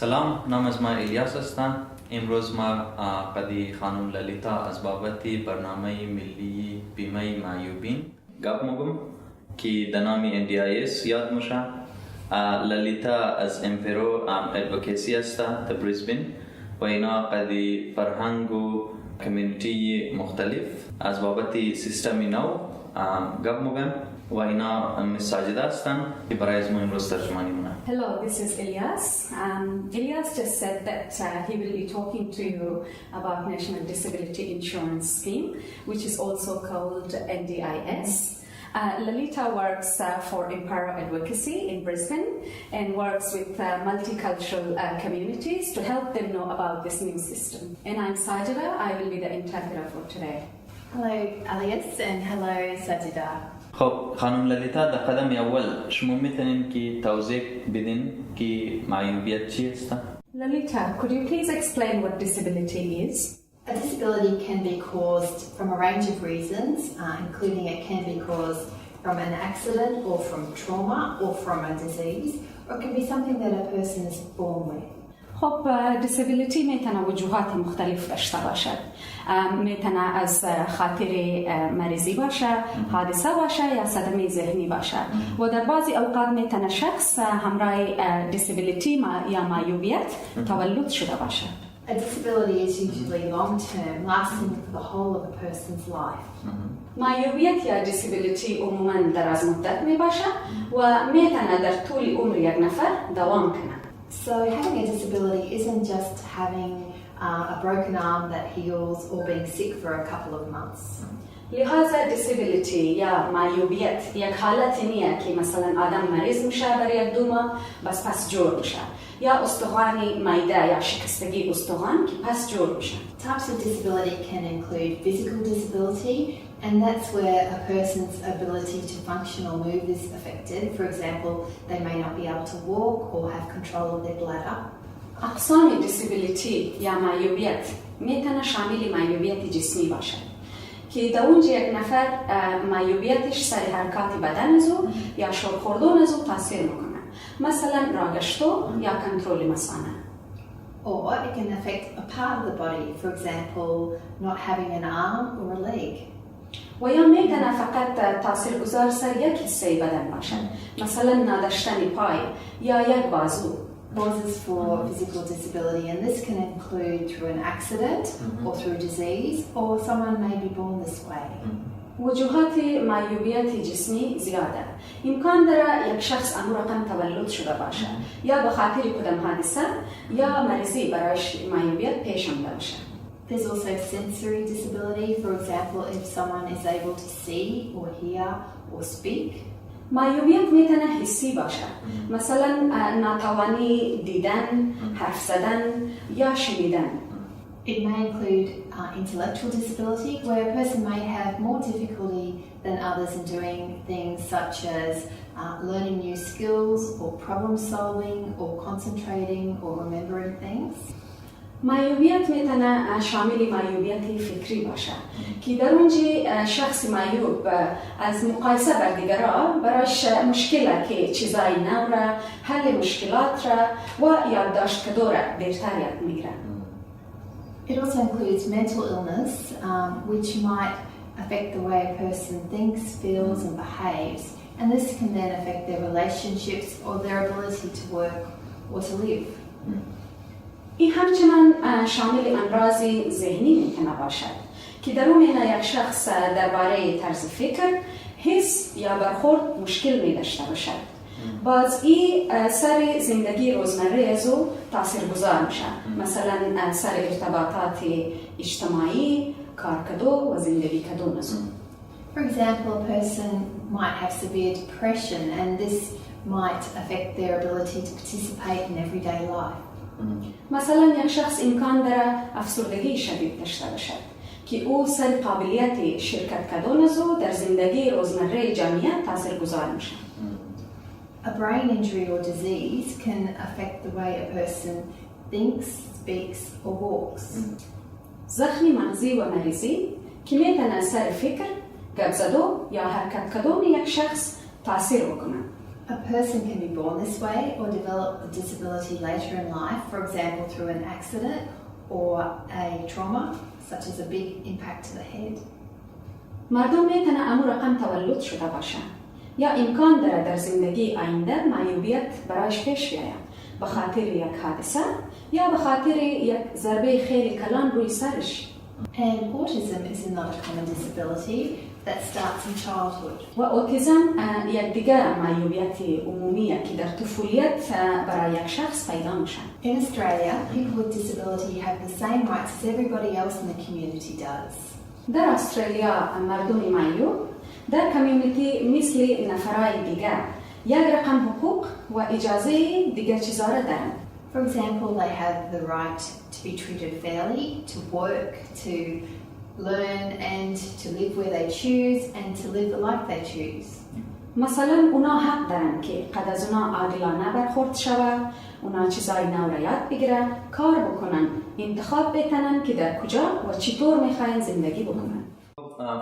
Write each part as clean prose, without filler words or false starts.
سلام، نام از ما الیاس هستم. امروز ما قدی خانم للیتا از بابت برنامه ملی بیمه معیوبین گپ مگم که در نام NDIS یاد میشه. للیتا از امپرو ادوکیسی است در بریزبین و اینا قدی فرهنگ و کمیونیتی مختلف از بابت سیستم نو گپ مگم و اینا مساجد هستن که برای از ما امروز ترجمانی مونه. Hello, this is Elias. Elias just said that he will be talking to you about National Disability Insurance Scheme, which is also called NDIS. Lalita works for Empire Advocacy in Brisbane and works with multicultural communities to help them know about this new system. And I'm Sajida. I will be the interpreter for today. Hello, Elias, and hello, Sajida. خب خانم للیتا در قدم اول شما میتونین که توضیح بدین که معیوبیت چی است؟ Lalita, could you please explain what disability is? A disability can be caused from a range of reasons, including it can be caused from an accident or from trauma or from a disease, or it can be something that a person is born with. خب disability میتونه وجوهات مختلف داشته باشد. میتونه از خاطر مریضی باشه، حادثه باشه یا صدمه ذهنی باشه و در بعضی اوقات میتونه شخص همراه disability یا معیوبیت تولد شده باشه. A disability is usually long-term, lasting for the whole of a person's life. معیوبیت یا disability عموما دراز مدت می باشه و میتونه در طول عمر یک نفر دوام کنه. So having a disability isn't just having a broken arm that heals or being sick for a couple of months. لحاظا disability یا معیوبیت یک حالت نیه که مثلا آدم مریض میشه برای یک دو ماه بس پس جور میشه یا استخوانی معده یا شکستگی استخوان که پس جور میشه. Types of disability can include physical disability, and that's where a person's ability to function or move is affected. For example, they may not be able to walk or have control of their bladder. اقسام disability یا معیوبیت میتونه شامل معیوبیت جسمی باشه که در اونجا یک نفر معیوبیتش سر حرکات بدن ازو یا شور خوردن ازو تاثیر میکنه، مثلا راگشتو یا کنترل مثانه. Or it can affect a part of the body, for example, not having an arm or a leg. و یا میتونه فقط تاثیرگذار سر یک حصه بدن باشه، مثلا نداشتن پای یا یک بازو. Causes for physical disability, and this can include through an accident or through disease, or someone may be born this way. وجوهات معیوبیت جسمی زیاده. امکان داره یک شخص امو رقم تولد شده باشه یا به خاطر کدام حادثه یا مریضی برایش معیوبیت پیش آمده باشه. There's also sensory disability, for example, if someone is able to see or hear or speak. معیوبیت میتونه حسی باشه، مثلا ناتوانی دیدن، حرف زدن یا شنیدن. It may include intellectual disability, where a person may have more difficulty than others in doing things such as learning new skills or problem solving or concentrating or remembering things. معیوبیت میتونه شامل معیوبیت فکری باشه که در اونجا شخص معیوب از مقایسه بر دیگران برایش مشکله که چیزای نو را، حل مشکلات را و یادداشت کردن را بهتر یاد میگیره. It also includes mental illness, which might affect the way a person thinks, feels and behaves, and this can then affect their relationships or their ability to work or to live. این همچنان شامل امراض ذهنی میتونه باشد که در اون یک شخص درباره طرز فکر، حس یا برخورد مشکل می داشته باشد. باز این سر زندگی روزمره ازو تاثیرگذار میشه، مثلا سر ارتباطات اجتماعی، کار کردن و زندگی کردن ازو. For example, a person might have severe depression, and this might affect their ability to participate in everyday life. مثلا یک شخص امکان داره افسردگی شدید داشته باشد که او سر قابلیت شرکت کردن ازو در زندگی روزمره جمعیت تاثیرگذار میشه. A brain injury or disease can affect the way a person thinks, speaks or walks. زخم مغزی و مریضی که میتونه سر فکر، گپ زدن یا حرکت کردن یک شخص تاثیر بکنه. A person can be born this way or develop the disability later in life, for example through an accident or a trauma, such as a big impact to the head. مردم میتونه امو رقم تولد شده باشه یا امکان داره در زندگی آینده معیوبیت برایش پیش بیاید به خاطر یک حادثه یا به خاطر یک ضربه خیلی کلان روی سرش. And autism is not a common disability that starts in childhood. و اوتیزم یک دیگه معیوبیت عمومیه که در طفولیت برای یک شخص پیدا میشه. In Australia, people with disability have the same rights as everybody else in the community does. در استرالیا مردم معیوب در کمیونیتی مثل نفرای دیگه یک رقم حقوق و اجازه دیگه چیزا را دارن. For example, they have the right to be treated fairly, to work, to learn and to live where they choose and to live the life they choose. مثلا اونا حق دارن که قد از اونا عادلانه برخورد شوه، اونا چیزای نو را یاد بگیرن، کار بکنن، انتخاب بتنن که در کجا و چطور میخواین زندگی بکنن.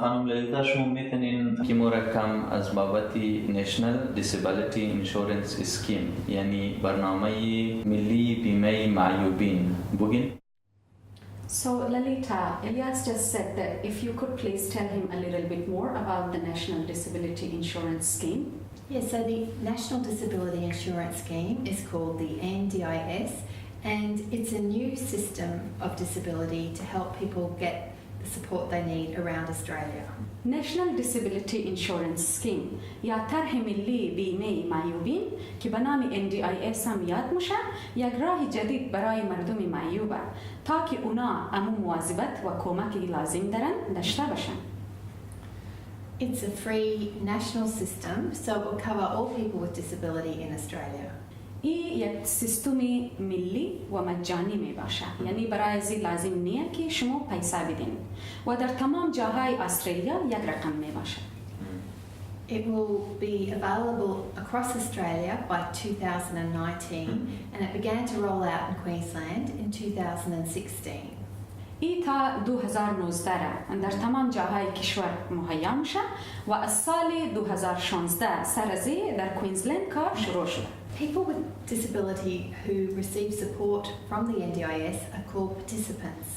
خانم للیتا شما میتونین که مرکم از بابت National Disability Insurance Scheme یعنی برنامه ملی بیمه معیوبین بگین؟ So Lalita, Elias just said that if you could please tell him a little bit more about the National Disability Insurance Scheme. Yes, so the National Disability Insurance Scheme is called the NDIS and it's a new system of disability to help people get the support they need around Australia. National Disability Insurance Scheme یا طرح ملی بیمه معیوبین که به نام NDIS هم یاد میشه یک راه جدید برای مردم معیوبه تا که اونا امو مواظبت و کمکی لازم دارن داشته باشن. It's a free national system so it will cover all people with disability in Australia. این یک سیستم ملی و مجانی می باشه یعنی برای زی لازم نیه که شما پیسه بدین و در تمام جاهای استرالیا یک رقم می باشه. It will be available across Australia by 2019 and it began to roll out in Queensland in 2016. این تا 2019 در تمام جاهای کشور مهیا میشه و از سال 2016 سرازی در کوینزلند کار شروع شده. People with disability who receive support from the NDIS are called participants.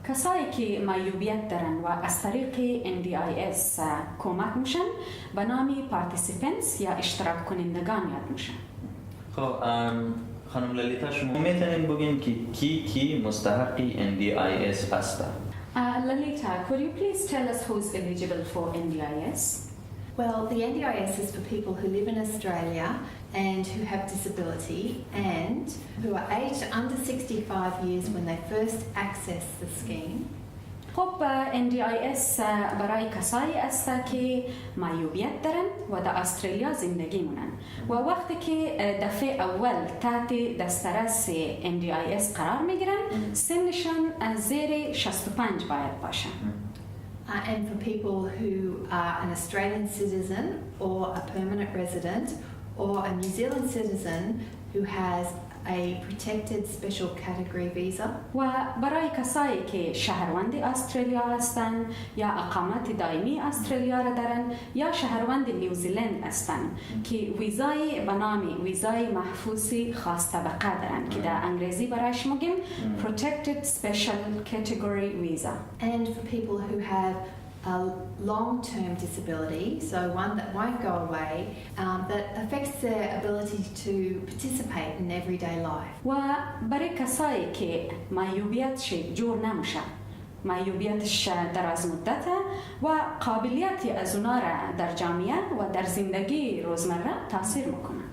کسایی که معیوبیت دارن و از طریق NDIS کمک میشن به نام participants یا اشتراک کنندگان یاد میشن. خب خانم للیتا شما میتونین بگین که کی مستحقی NDIS هسته؟ Lalita, could you please tell us who is eligible for NDIS? Well, the NDIS is for people who live in Australia and who have disability and who are aged under 65 years when they first access the scheme. خب NDIS برای کسایی است که معیوبیت دارن و در استرالیا زندگی مونن و وقتی که دفعه اول تحت دسترس NDIS قرار میگیرن سنشان زیر 65 باید باشن. And for people who are an Australian citizen or a permanent resident or a New Zealand citizen who has a protected special category visa. و برای کسایی که شهروند استرالیا هستند یا اقامت دائمی استرالیا را دارن یا شهروند نیوزیلند هستند که ویزای به نام ویزای محفوظی خاص طبقه دارن که در انگلیسی برایش میگیم protected special category visa. And for people who have a long-term disability, so one that won't go away, that affects their ability to participate in everyday life. و برای کسایی که معیوبیتش جور نمیشه معیوبیتش دراز مدته و قابلیتی از اونا را در جامعه و در زندگی روزمره تاثیر میکنه.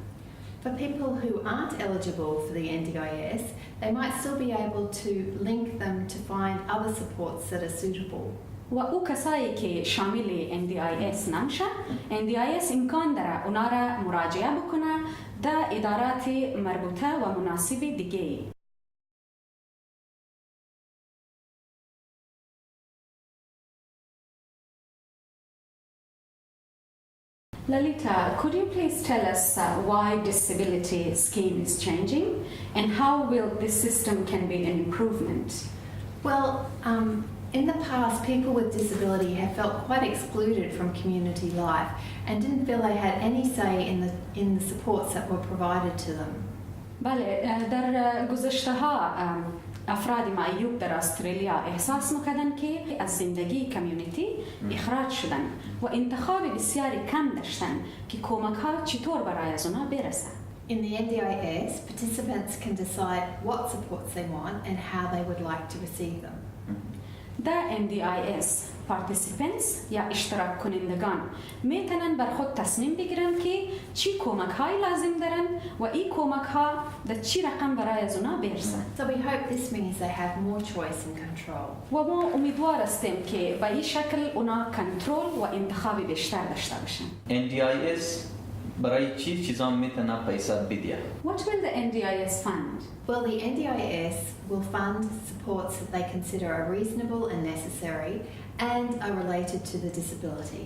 For people who aren't eligible for the NDIS, they might still be able to link them to find other supports that are suitable. و او کسایی که شامل NDIS نمیشه NDIS امکان داره اونا را مراجعه بکنه در ادارات مربوطه و مناسب دیگه. Lalita, could you please tell us why disability scheme is changing and how will this system can be an improvement? Well, In the past, people with disability have felt quite excluded from community life and didn't feel they had any say in the supports that were provided to them. بله در گذشته ها افراد معیوب در استرالیا احساس می‌کردند که از زندگی کمیونیتی اخراج شدن و انتخاب بسیاری کم داشتند که کمک‌ها چطور برای از اونا برسه. In the NDIS, participants can decide what supports they want and how they would like to receive them. در NDIS participants یا اشتراک کنندگان میتونن بر خود تصمیم بگیرن که چی کمک‌های لازم دارن و این کمک‌ها در چی رقم برای از اونا برسن. So we hope this means they have more choice and control. و ما امیدوار هستیم که به این شکل اونا کنترل و انتخاب بیشتر داشته باشن. NDIS برای چی چیزا میتونه پیسه بده؟ What will the NDIS fund? Well, the NDIS will fund supports that they consider are reasonable and necessary and are related to the disability.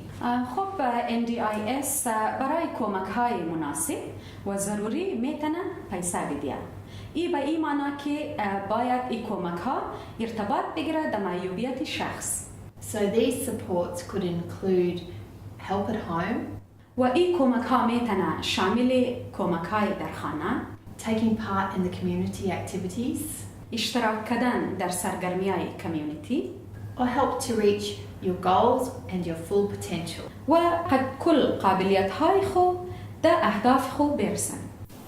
خب NDIS برای کمک‌های مناسب و ضروری میتونه پیسه بده. این به این معنی که باید این کمک‌ها ارتباط بگیره در معیوبیت شخص. So these supports could include help at home, و این کمک‌ها میتونه شامل کمک‌های در خانه، taking part in the community activities, اشتراک کردن در سرگرمی‌های کمیونیتی or help to reach your goals and your full potential. و قد کل قابلیت‌های خود در اهداف خود برسن.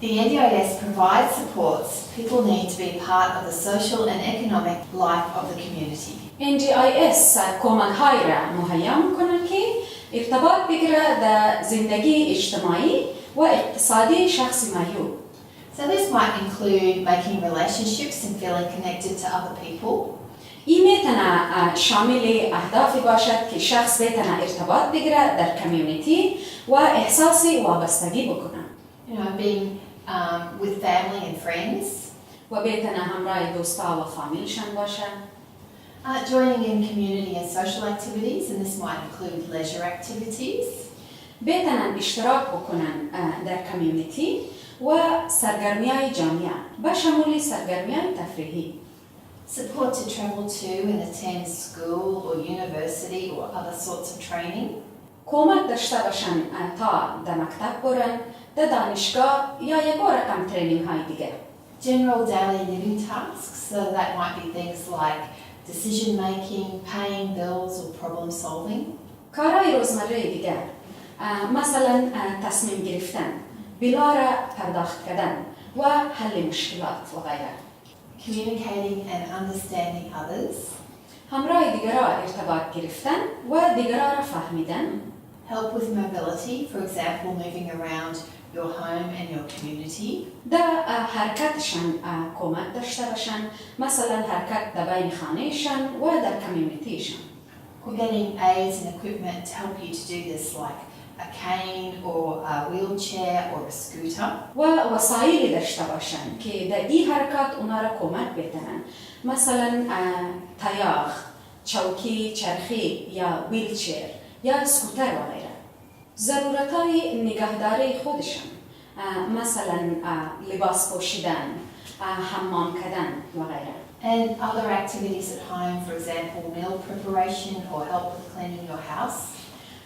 The NDIS provides supports people need to be part of the social and economic life of the community. NDIS کمک‌های را مهیا می‌کنه که ارتباط بگیره در زندگی اجتماعی و اقتصادی شخص معیوب. So this might include making relationships and feeling connected to other people. این میتونه شامل اهدافی باشد که شخص بتونه ارتباط بگیره در کمیونیتی و احساس وابستگی بکنه. You know, being with family and friends. و بتونه همراه دوستا و فامیلشان باشه. Joining in community and social activities, and this might include leisure activities. بتونن اشتراک بکنن در کمیونیتی و سرگرمی‌های جامعه به شمول سرگرمی‌های تفریحی. Support to travel to and attend school or university or other sorts of training. کمک داشته باشن تا در مکتب برن، در دانشگاه یا یک رقم ترینینگ های دیگه. General daily living tasks, so that might be things like decision making, paying bills or problem solving. کارهای روزمره دیگر مثلا تصمیم گرفتن، بلا را پرداخت کردن و حل مشکلات و غیره. Communicating and understanding others. همراه دیگران ارتباط گرفتن و دیگران را فهمیدن. Help with mobility, for example, moving around your home and your community. در حرکتشان کمک داشته باشن، مثلا حرکت در بین خانهشان و در کمیونیتیشان. Or getting aids and equipment to help you to do this, like a cane or a wheelchair or a scooter. و وسایلی داشته باشن که در این حرکات اونا را کمک بتنن، مثلا تیاغ، چوکی چرخی یا ویلچر یا سکوتر و غیره. ضرورتهای نگهداری خودشان مثلا لباس پوشیدن، حمام کردن و غیره. And other activities at home, for example, meal preparation or help with cleaning your house.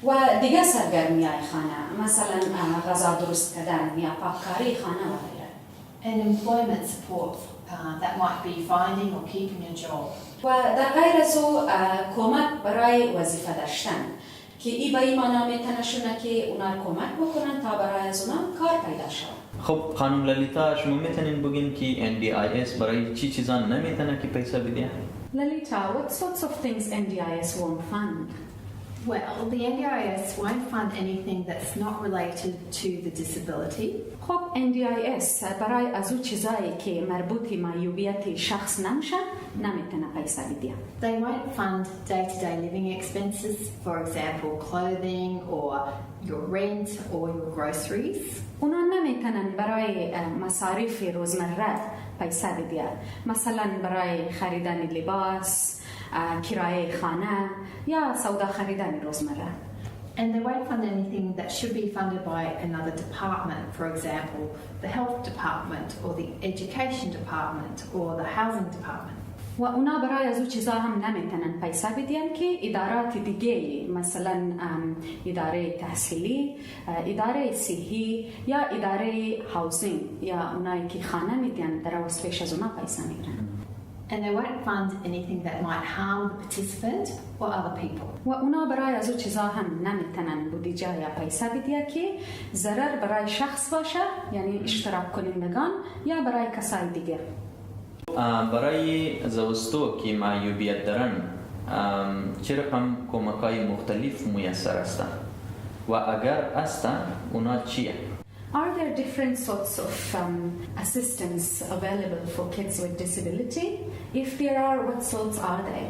و دیگه سرگرمی‌های خانه مثلا غذا درست کردن یا پاککاری خانه و غیره. And employment support, that might be finding or keeping a job. و در غیر از او کمک برای وظیفه داشتن که این به این معنا میتونه شونه که اونا کمک بکنن تا برای از اونا کار پیدا شود. خب خانم للیتا شما میتونین بگین که NDIS برای چی چیزا نمیتونه که پیسه بده؟ Lalita, what sorts of things NDIS won't fund? Well, the NDIS won't fund anything that's not related to the disability. خب NDIS برای از اون چیزایی که مربوط به معیوبیت شخص نمیشه نمیتونه پیسه بده. They won't fund day-to-day living expenses, for example, clothing or your rent or your groceries. اونا نمیتونن برای مصارف روزمره پیسه بده، مثلا برای خریدن لباس، کرایه خانه یا سودا خریدن روزمره. And they won't fund anything that should be funded by another department, for example, the health department or the education department or the housing department. و اونا برای از او چیزا هم نمیتونن پیسه بدین که ادارات دیگه مثلا اداره تحصیلی، اداره صحی یا اداره هاوسینگ یا اونایی که خانه میدین در واسه از اونا پیسه میگیرن. And they won't fund anything that might harm the participant or other people. و اونا برای از او چیزا هم نمیتونن بودجه یا پیسه بدین که ضرر برای شخص باشه، یعنی اشتراک کنندگان یا برای کسای دیگه. برای زوستو که معیوبیت دارن چه رقم کمک‌های مختلف میسر هستن و اگر هستن اونا چیه؟ Are there different sorts of assistance available for kids with disability? If there are, what sorts are they?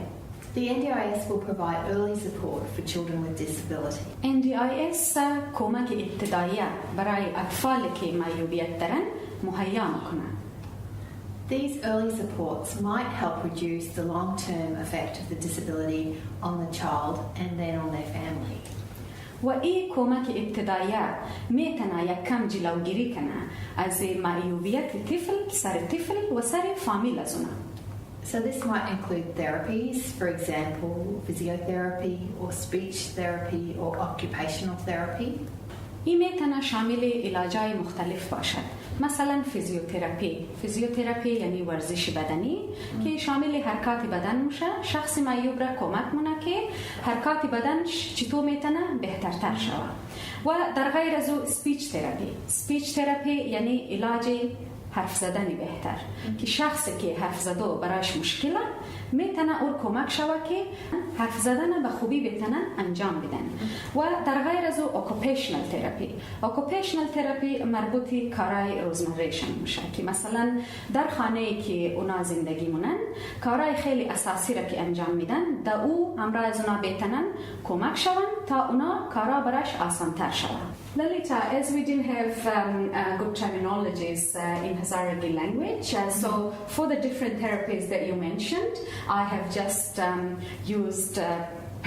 The NDIS will provide early support for children with disability. NDIS کمک ابتدایی برای اطفال که معیوبیت دارن مهیا میکنن. These early supports might help reduce the long-term effect of the disability on the child and then on their family. و این کمک ابتدایی میتونه یک کم جلوگیری کنه از معیوبیت طفل سر طفل و سر فامیل از اونا. So this might include therapies, for example, physiotherapy or speech therapy or occupational therapy. این میتونه شامل علاجای مختلف باشد. مثلا فیزیوتراپی یعنی ورزش بدنی که شامل حرکات بدن میشه. شخص معیوب را کمک مونه که حرکات بدن چطور میتونه بهترتر شود. و در غیر از او سپیچ تراپی یعنی علاج حرف زدن بهتر که شخصی که حرف زدو برایش مشکله میتونه اون کمک شوه که حرف زدن به خوبی بتونن انجام بدن. و در غیر از او اوکوپیشنال تراپی مربوطی کارای روزمرهشان میشه که مثلا در خانه‌ای که اونا زندگی مونن کارای خیلی اساسی را که انجام میدن در او همراه از اونا بتونن کمک شون تا اونا کارا براش آسان‌تر شوه. Lalita, as we didn't have good terminologies in Hazaragi language, so for the different therapies that you mentioned, I have just used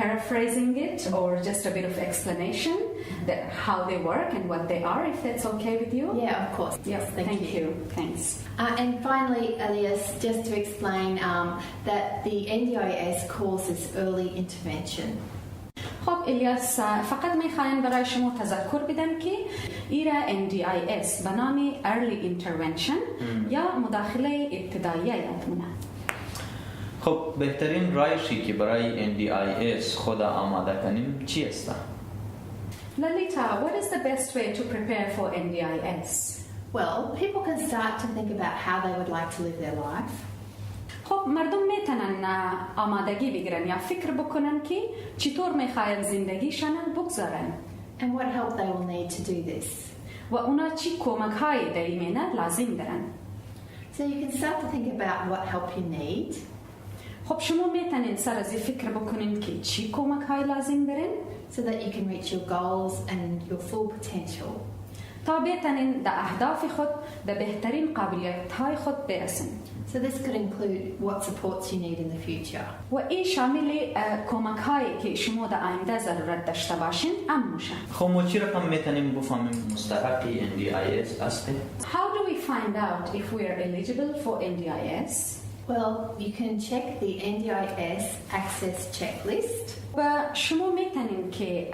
paraphrasing it or just a bit of explanation that how they work and what they are, if that's okay with you. Yeah, of course. Yes, thank you. Thanks. And finally, Elias, just to explain that the NDIS calls this early intervention. خب الیاس فقط میخوایم برای شما تذکر بدم که ایرا NDIS به نام Early Intervention یا مداخله ابتدایی یادمونه. خب بهترین روشی که برای NDIS خود آماده کنیم چی است؟ Lalita, what is the best way to prepare for NDIS? Well, people can start to think about how they would like to live their life. خب مردم میتونن آمادگی بگیرن یا فکر بکنن که چطور میخواین زندگیشان بگذارن. And what help they will need to do this. و اونا چی کمک های در این لازم دارن. So you can start to think about what help you need. خب شما میتونین سر از فکر بکنین که چی کمک های لازم دارین. So that you can reach your goals and your full potential. تا بتونین در اهداف خود در بهترین قابلیت های خود برسین. So this could include what supports you need in the future. و این شامل کمک هایی که شما در آینده ضرورت داشته باشین میشه. خب ما چی رقم میتونیم بفهمیم مستحق NDIS هستی؟ How do we find out if we are eligible for NDIS? Well, you can check the NDIS access checklist. و شما میتونین که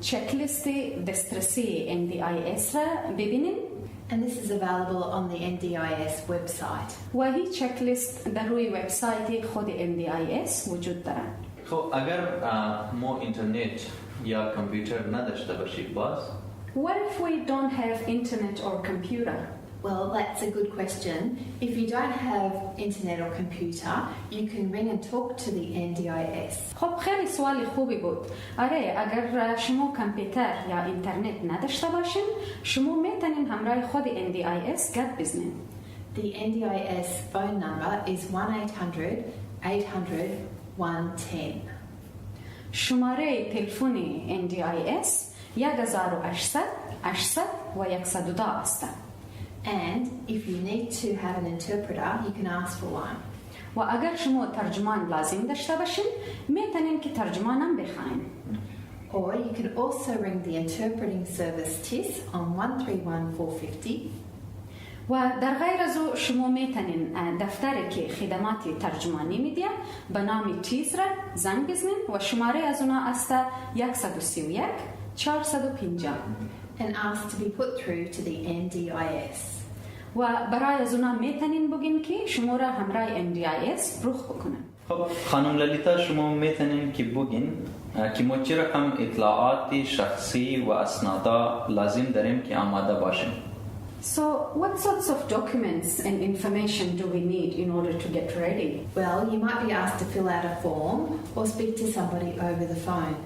چک لیست دسترسی NDIS را ببینین. And this is available on the NDIS website. و هی چک لیست در روی وبسایت خود NDIS وجود داره. خب اگر ما اینترنت یا کامپیوتر نداشته باشیم باز؟ What if we don't have internet or computer? Well, that's a good question. If you don't have internet or computer, you can ring and talk to the NDIS. خب خیلی سوال خوبی بود. آره اگر شما کامپیوتر یا اینترنت نداشته باشین شما میتونین همراه خود NDIS گپ بزنین. The NDIS phone number is 1-800-800-110. شماره تلفن NDIS 1800 800 و 112 است. And if you need to have an interpreter, you can ask for one. و اگر شما ترجمان لازم داشته باشین میتونین که ترجمانم بخواین. Or you can also ring the interpreting service TIS on 131450. و در غیر از او شما میتونین دفتری که خدمات ترجمانی میدید به نام تیز را زنگ بزنین و شماره از اونا است 131 450 and ask to be put through to the NDIS. و برای از اونا میتونین بگین که شما را همراه NDIS رخ بکنن. خب خانم للیتا شما میتونین که بگین که ما چه رقم اطلاعات شخصی و اسنادا لازم داریم که آماده باشیم. So, what sorts of documents and information do we need in order to get ready? Well, you might be asked to fill out a form or speak to somebody over the phone.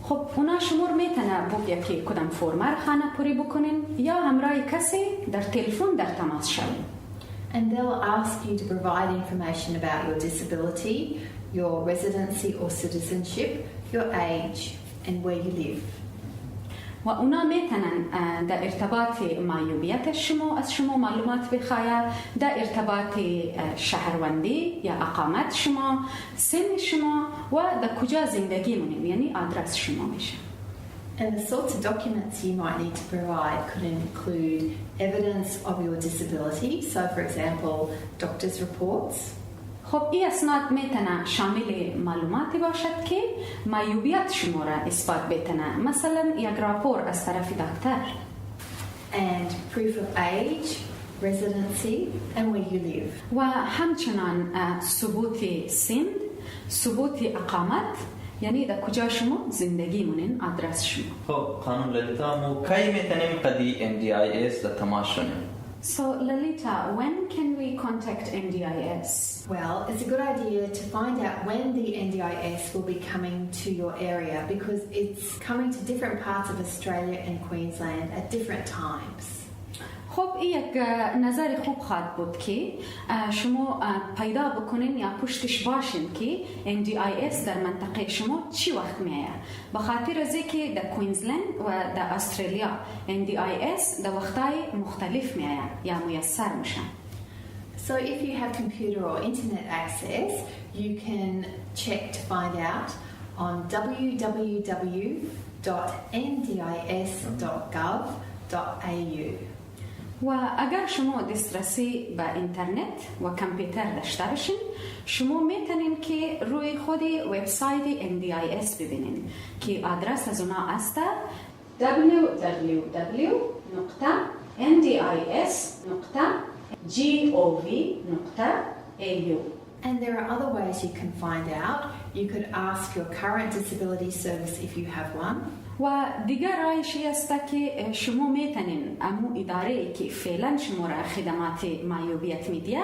خب اونا شما میتونه بگه که کدام فرمر خانه پوری بکنین یا همراه کسی در تلفن در تماس شوین. And they'll ask you to provide information about your disability, your residency or citizenship, your age and where you live. و اونا میتونن در ارتباط معیوبیت شما از شما معلومات بخواهد، در ارتباط شهروندی یا اقامت شما، سن شما و در کجا زندگی مونین، یعنی آدرس شما میشه. And the sorts of documents you might need to provide could include evidence of your disability, so for example, doctor's reports. خب این اسناد میتونه شامل معلوماتی باشد که معیوبیت شما را اثبات بتونه، مثلا یک راپور از طرف دکتر. And proof of age, residency and where you live. و همچنان ثبوت سن، ثبوت اقامت، یعنی در کجا شما زندگی مونین، آدرس شما. خب خانم للیتا ما کی میتونیم قدی NDIS در تماس شویم؟ So Lalita, when can we contact NDIS? Well, it's a good idea to find out when the NDIS will be coming to your area because it's coming to different parts of Australia and Queensland at different times. خب این یک نظر خوب خواهد بود که شما پیدا بکنین یا پشتش باشین که NDIS در منطقه شما چی وقت میآید. به خاطر از اینکه در کوینزلند و در استرالیا NDIS در وقتهای مختلف میآید یا میسر میشن. So if you have computer or internet access, you can check to find out on www.ndis.gov.au. و اگر شما دسترسی به اینترنت و کامپیوتر داشته باشین، شما میتونین که روی خود وبسایت NDIS ببینین که آدرس از اونا است www.ndis.gov.au. And there are other ways you can find out. You could ask your current disability service if you have one. و دیگر رایشی است که شما میتونین امو اداره که فعلا شما را خدمات معیوبیت میدید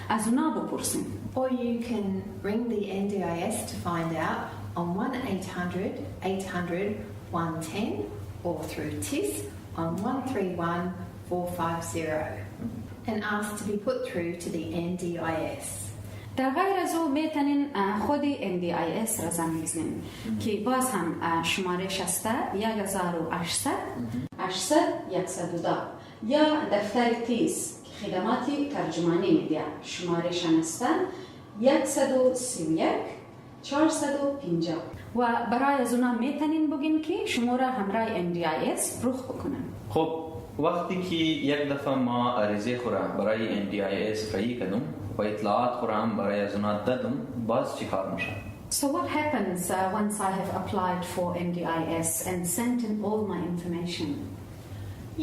از اونا بپرسین. Or you can ring the NDIS to find out on 1-800-800-110 or through TIS on 131-450 and ask to be put through to the NDIS. در غیر از او میتونین خود NDIS را زنگ بزنین که باز هم شمارش است 1800 800 110 یا دفتر تیز که خدمات ترجمانی میده شمارش است 131 450 و برای از اونا میتونین بگین که شما را همراه NDIS رخ بکنن. خب وقتی که یک دفعه ما عریضه خورا برای NDIS فایی کردم و اطلاعات خورا هم برای از اونا دادم، باز چی کار میشه؟ So what happens once I have applied for NDIS and sent in all my information?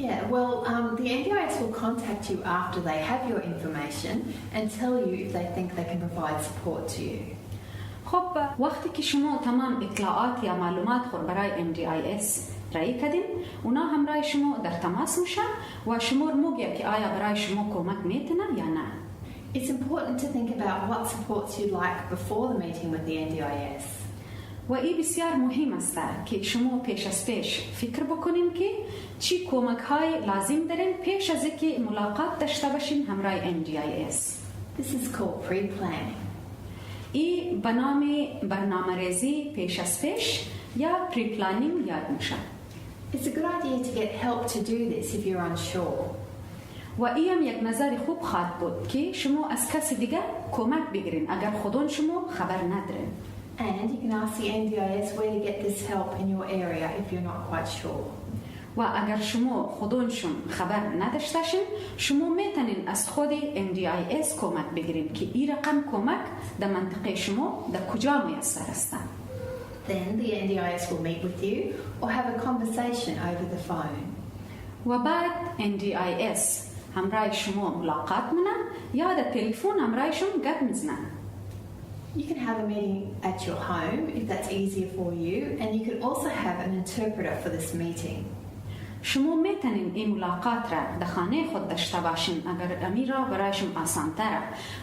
Yeah, well, the NDIS will contact you after they have your information and tell you if they think they can provide support to you. خب وقتی که شما تمام اطلاعات یا معلومات خود برای NDIS رای کردین، اونا همراه شما در تماس میشن و شما میگه که آیا برای شما کمک میتونه یا نه. It's important to think about what supports you'd like before the meeting with the NDIS. و این بسیار مهم است که شما پیش از پیش فکر بکنین که چی کمک های لازم دارین پیش از اینکه ملاقات داشته باشین همراه NDIS. This is called pre-planning. این به نام برنامه‌ریزی پیش از پیش یا pre-planning یاد میشه. It's a good idea to get help to do this if you're unsure. و این هم یک نظر خوب خواهد بود که شما از کسی دیگه کمک بگیرین اگر خودون شما خبر ندارین. And you can ask the NDIS where to get this help in your area if you're not quite sure. و و اگر شما خودشون خبر نداشتین شما میتونین از خود NDIS کمک بگیرین که این رقم کمک در منطقه شما در کجا میسر است. Then the NDIS will meet with you or have a conversation over the phone. و بعد NDIS همراه شما ملاقات منه یا در تلفن همراهشون گپ میزنن. You can have a meeting at your home if that's easier for you, and you can also have an interpreter for this meeting. شما میتونین این ملاقات را در خانه خود داشته باشین اگر امیرا برایشون آسان تره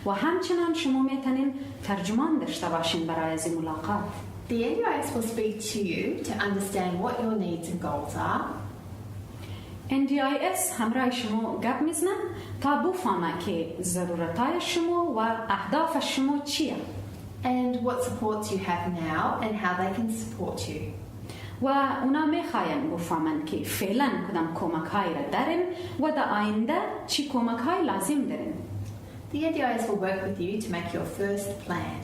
و همچنان شما میتونین ترجمان داشته باشین برای از این ملاقات. The NDIS will speak to you to understand what your needs and goals are. NDIS همراه شما گپ میزنه تا بفهمه که ضرورتای شما و اهداف شما چیه And what supports you have now and how they can support you. و اونا میخواین بفهمن که فعلا کدام کمک های را دارین و در آینده چی کمک های لازم دارین. The NDIS will work with you to make your first plan.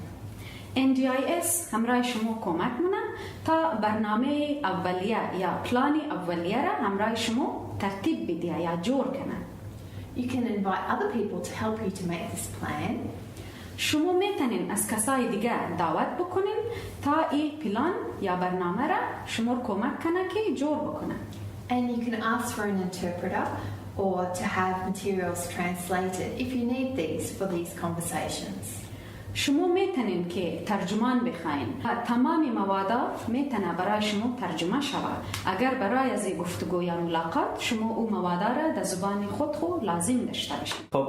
NDIS همراه شما کمک منه تا برنامه اولیه یا پلان اولیه را همراه شما ترتیب بده یا جور کنه. You can invite other people to help you to make this plan. شما میتونین از کسای دیگر دعوت بکنین تا این پلان یا برنامه را شما کمک کنه که جور بکنه. And you can ask for an interpreter or to have materials translated if you need these for these conversations. شما میتونین که ترجمان بخواین. تمام مواد میتونه برای شما ترجمه شود. اگر برای از گفتگو یا ملاقات شما او مواد را در زبان خود لازم داشته باشین. خب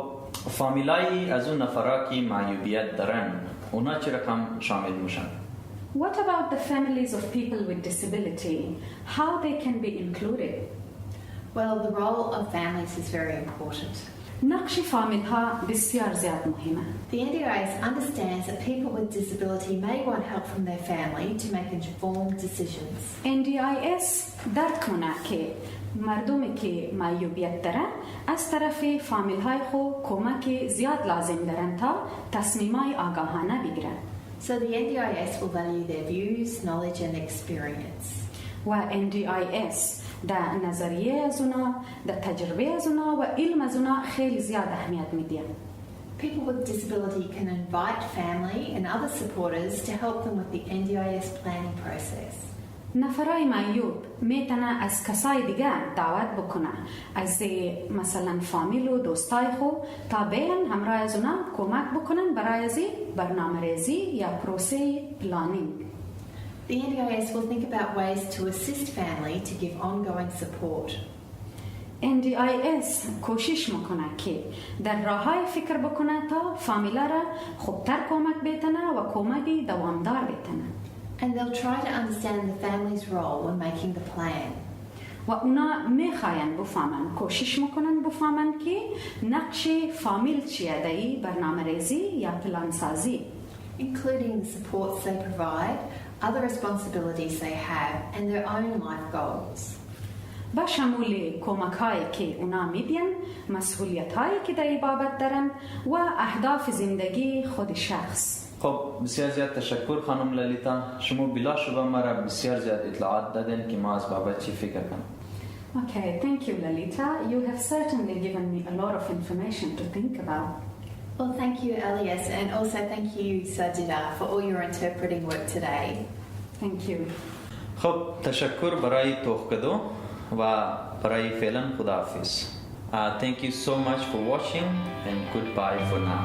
فامیلای از اون نفرا که معیوبیت دارن اونا چه رقم شامل میشن؟ What about the families of people with disability? How they can be included? Well, the role of families is very important. نقش فامیل ها بسیار زیاد مهمه. The NDIS understands that people with disability may want help from their family to make informed decisions. NDIS درک کنه که مردمی که معیوبیت دارن از طرف فامیل های خود کمک زیاد لازم دارن تا تصمیمای آگاهانه بگیرن. So the NDIS will value their views, knowledge and experience. و NDIS در نظریه از اونا، در تجربه از اونا و علم از اونا خیلی زیاد اهمیت میدیم. People with disability can invite family and other supporters to help them with the NDIS planning process. نفرای معیوب میتونه از کسای دیگر دعوت بکنه از مثلا فامیل و دوستای خو تا بیان همراه از اونا کمک بکنن برای از برنامه ریزی یا پروسه پلانینگ. The NDIS will think about ways to assist family to give ongoing support. NDIS کوشش میکنه که در راههای فکر بکنه تا فامیل را خوبتر کمک بتنه و کمکی دوامدار بتنه. And they'll try to understand the family's role when making the plan. و اونا میخواین بفهمن، کوشش میکنن بفهمن که نقش فامیل چیه در برنامه ریزی یا پلان سازی. Including the supports they provide, other responsibilities they have and their own life goals. با شمول کمک هایی که اونا میدین، مسئولیت هایی که در بابت دارن و اهداف زندگی خود شخص. خب بسیار زیاد تشکر خانم للیتا، شما بلا شبه مرا بسیار زیاد اطلاعات دادن که ما از بابت چی فکر کنم. Okay, thank you Lalita. You have certainly given me a lot of information to think about. Well, thank you, Elias, and also thank you, Sajida, for all your interpreting work today. Thank you. خب تشکر برای توقیدو و برای فعلا خداحافظ. Thank you so much for watching and goodbye for now.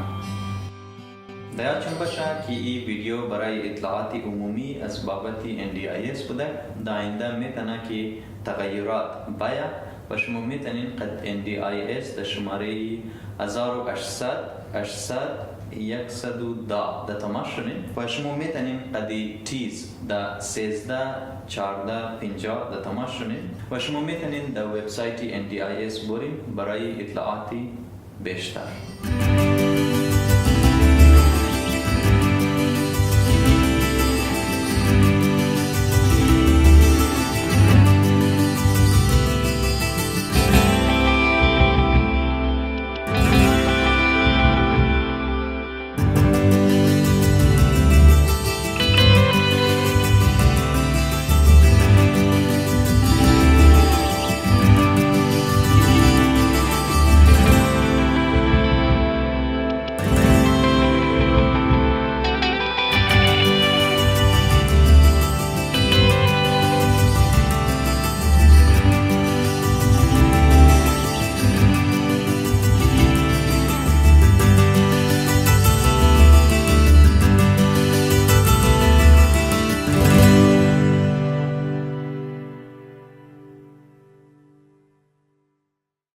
یادتون باشه که این ویدیو برای اطلاعات عمومی از بابت NDIS بوده. در آینده میتونه که تغییرات بیاید و شما میتونین قد NDIS در شماره 1800 110 در تماس کنین و شما میتونین قد تیز در 13 14 50 در تماس کنین و شما میتونین در وبسایت NDIS برین برای اطلاعاتی بیشتر.